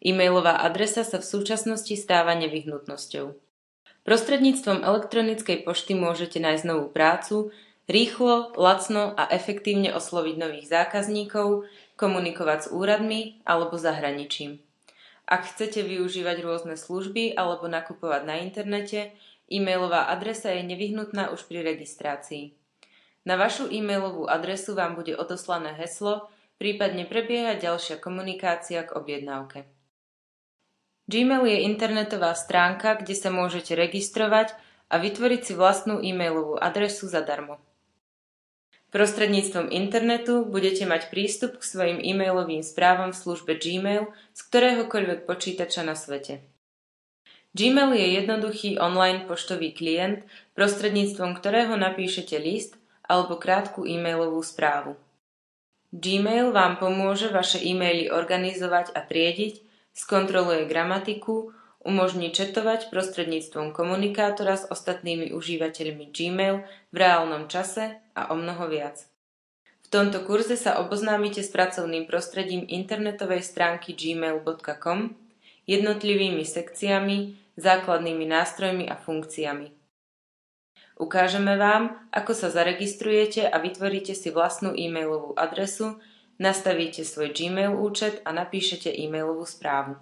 E-mailová adresa sa v súčasnosti stáva nevyhnutnosťou. Prostredníctvom elektronickej pošty môžete nájsť novú prácu, rýchlo, lacno a efektívne osloviť nových zákazníkov, komunikovať s úradmi alebo zahraničím. Ak chcete využívať rôzne služby alebo nakupovať na internete, e-mailová adresa je nevyhnutná už pri registrácii. Na vašu e-mailovú adresu vám bude odoslané heslo, prípadne prebieha ďalšia komunikácia k objednávke. Gmail je internetová stránka, kde sa môžete registrovať a vytvoriť si vlastnú e-mailovú adresu zadarmo. Prostredníctvom internetu budete mať prístup k svojim e-mailovým správam v službe Gmail z ktoréhokoľvek počítača na svete. Gmail je jednoduchý online poštový klient, prostredníctvom ktorého napíšete list alebo krátku e-mailovú správu. Gmail vám pomôže vaše e-maily organizovať a triediť, skontroluje gramatiku, umožní četovať prostredníctvom komunikátora s ostatnými užívateľmi Gmail v reálnom čase a omnoho viac. V tomto kurze sa oboznámite s pracovným prostredím internetovej stránky gmail.com, jednotlivými sekciami, základnými nástrojmi a funkciami. Ukážeme vám, ako sa zaregistrujete a vytvoríte si vlastnú e-mailovú adresu, nastavíte svoj Gmail účet a napíšete e-mailovú správu.